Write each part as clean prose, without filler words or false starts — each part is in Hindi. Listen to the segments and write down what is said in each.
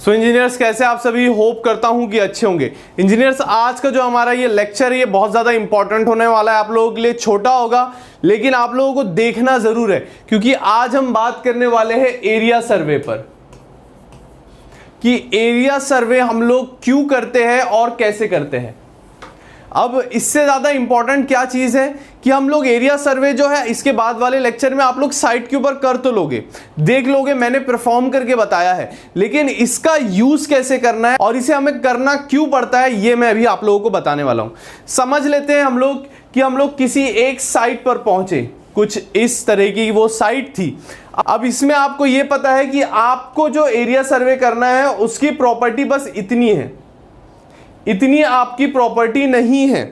सो इंजीनियर्स कैसे आप सभी, होप करता हूं कि अच्छे होंगे। इंजीनियर्स आज का जो हमारा ये लेक्चर है ये बहुत ज़्यादा इंपॉर्टेंट होने वाला है। आप लोगों के लिए छोटा होगा लेकिन आप लोगों को देखना ज़रूर है, क्योंकि आज हम बात करने वाले हैं एरिया सर्वे पर, कि एरिया सर्वे हम लोग क्यों करते हैं और कैसे करते हैं। अब इससे ज़्यादा इंपॉर्टेंट क्या चीज़ है कि हम लोग एरिया सर्वे जो है इसके बाद वाले लेक्चर में आप लोग साइट के ऊपर कर तो लोगे, देख लोगे, मैंने परफॉर्म करके बताया है, लेकिन इसका यूज़ कैसे करना है और इसे हमें करना क्यों पड़ता है ये मैं अभी आप लोगों को बताने वाला हूँ। समझ लेते हैं हम लोग कि हम लोग किसी एक साइट पर पहुँचे, कुछ इस तरह की वो साइट थी। अब इसमें आपको ये पता है कि आपको जो एरिया सर्वे करना है उसकी प्रॉपर्टी बस इतनी है, इतनी आपकी प्रॉपर्टी नहीं है।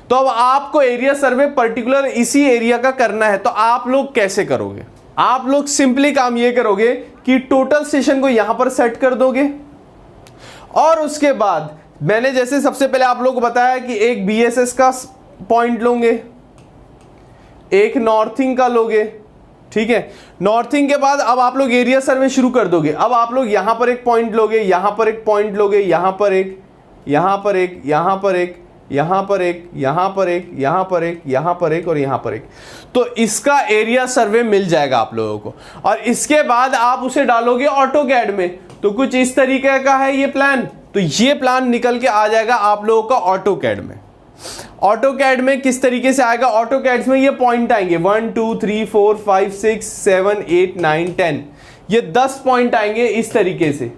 तो अब आपको एरिया सर्वे पर्टिकुलर इसी एरिया का करना है, तो आप लोग कैसे करोगे? आप लोग सिंपली काम ये करोगे कि टोटल स्टेशन को यहां पर सेट कर दोगे और उसके बाद मैंने जैसे सबसे पहले आप लोगों को बताया कि एक बीएसएस का पॉइंट लोगे, एक नॉर्थिंग का लोगे, ठीक है। नॉर्थिंग के बाद अब आप लोग एरिया सर्वे शुरू कर दोगे। अब आप लोग यहां पर एक पॉइंट लोगे, यहां पर एक पॉइंट लोगे, यहां पर एक, यहां पर एक, यहां पर एक, यहां पर एक, यहां पर एक, यहां पर एक, यहां पर एक और यहां पर एक। तो इसका एरिया सर्वे मिल जाएगा आप लोगों को और इसके बाद आप उसे डालोगे ऑटोकैड में। तो कुछ इस तरीके का है ये प्लान। तो ये प्लान निकल के आ जाएगा आप लोगों का ऑटोकैड में। ऑटोकैड में किस तरीके से आएगा? ऑटोकैड में ये पॉइंट आएंगे 1 2 3 4 5 6 7 8 9 10, ये 10 पॉइंट आएंगे इस तरीके से।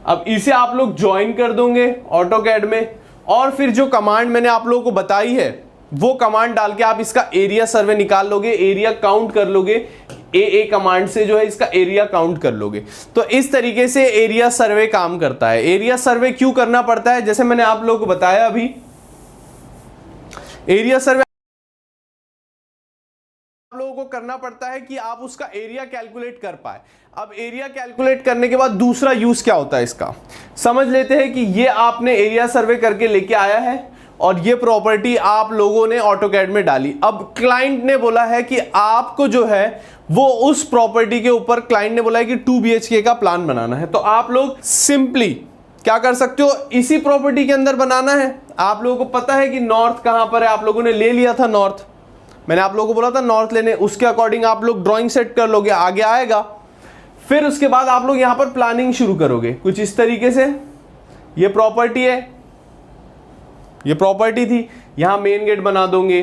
अब इसे आप लोग ज्वाइन कर दोगे ऑटोकैड में और फिर जो कमांड मैंने आप लोगों को बताई है वो कमांड डाल के आप इसका एरिया सर्वे निकाल लोगे, एरिया काउंट कर लोगे। ए कमांड से जो है इसका एरिया काउंट कर लोगे। तो इस तरीके से एरिया सर्वे काम करता है। एरिया सर्वे क्यों करना पड़ता है? जैसे मैंने आप लोगों को बताया अभी, एरिया सर्वे आप लोगों को करना पड़ता है कि आप उसका एरिया कैलकुलेट कर पाए। अब एरिया कैलकुलेट करने के बाद दूसरा यूज क्या होता है इसका, समझ लेते हैं कि ये आपने एरिया सर्वे करके लेके आया है और ये प्रॉपर्टी आप लोगों ने ऑटोकैड में डाली। अब क्लाइंट ने बोला है कि आपको जो है वो उस प्रॉपर्टी के ऊपर क्लाइंट ने बोला है कि 2 BHK का प्लान बनाना है। तो आप लोग सिंपली क्या कर सकते हो, इसी प्रॉपर्टी के अंदर बनाना है। आप लोगों को पता है कि नॉर्थ कहां पर है, आप लोगों ने ले लिया था नॉर्थ, मैंने आप लोगों को बोला था नॉर्थ लेने, उसके अकॉर्डिंग आप लोग ड्राइंग सेट कर लोगे, आगे आएगा। फिर उसके बाद आप लोग यहां पर प्लानिंग शुरू करोगे कुछ इस तरीके से। ये प्रॉपर्टी है, ये प्रॉपर्टी थी, यहां मेन गेट बना दोगे,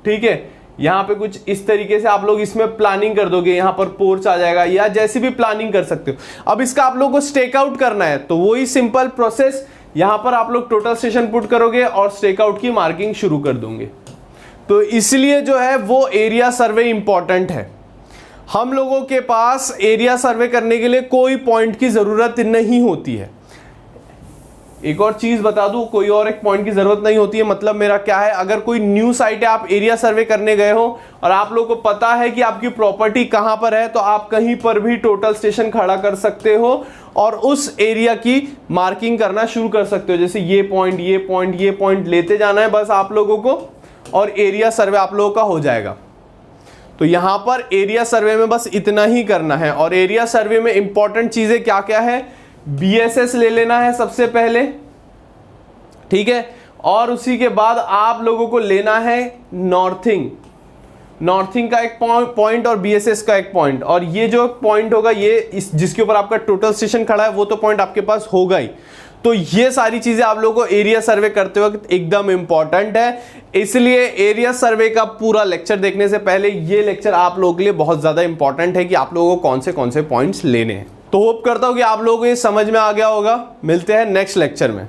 ठीक है। यहां पे कुछ इस तरीके से आप लोग इसमें प्लानिंग कर दोगे, यहां पर पोर्च आ जाएगा या जैसी भी प्लानिंग कर सकते हो। अब इसका आप लोगों को स्टेक आउट करना है, तो वही सिंपल प्रोसेस, यहां पर आप लोग टोटल स्टेशन पुट करोगे और स्टेक आउट की मार्किंग शुरू कर दोगे। तो इसलिए जो है वो एरिया सर्वे इंपॉर्टेंट है। हम लोगों के पास एरिया सर्वे करने के लिए कोई पॉइंट की जरूरत नहीं होती है। एक और चीज बता दूं, कोई और एक पॉइंट की जरूरत नहीं होती है। मतलब मेरा क्या है, अगर कोई न्यू साइट है, आप एरिया सर्वे करने गए हो और आप लोगों को पता है कि आपकी प्रॉपर्टी कहां पर है, तो आप कहीं पर भी टोटल स्टेशन खड़ा कर सकते हो और उस एरिया की मार्किंग करना शुरू कर सकते हो। जैसे ये पॉइंट, ये पॉइंट, ये पॉइंट लेते जाना है बस आप लोगों को और एरिया सर्वे आप लोगों का हो जाएगा। तो यहां पर एरिया सर्वे में बस इतना ही करना है। और एरिया सर्वे में इंपॉर्टेंट चीजें क्या क्या है, बीएसएस ले लेना है सबसे पहले, ठीक है। और उसी के बाद आप लोगों को लेना है नॉर्थिंग, नॉर्थिंग का एक पॉइंट और बीएसएस का एक पॉइंट। और ये जो पॉइंट होगा ये जिसके ऊपर आपका टोटल स्टेशन खड़ा है वो तो पॉइंट आपके पास होगा ही। तो ये सारी चीजें आप लोगों को एरिया सर्वे करते वक्त एकदम इंपॉर्टेंट है। इसलिए एरिया सर्वे का पूरा लेक्चर देखने से पहले ये लेक्चर आप लोगों के लिए बहुत ज्यादा इंपॉर्टेंट है कि आप लोगों को कौन से पॉइंट्स लेने हैं। तो होप करता हूं कि आप लोगों को ये समझ में आ गया होगा। मिलते हैं नेक्स्ट लेक्चर में।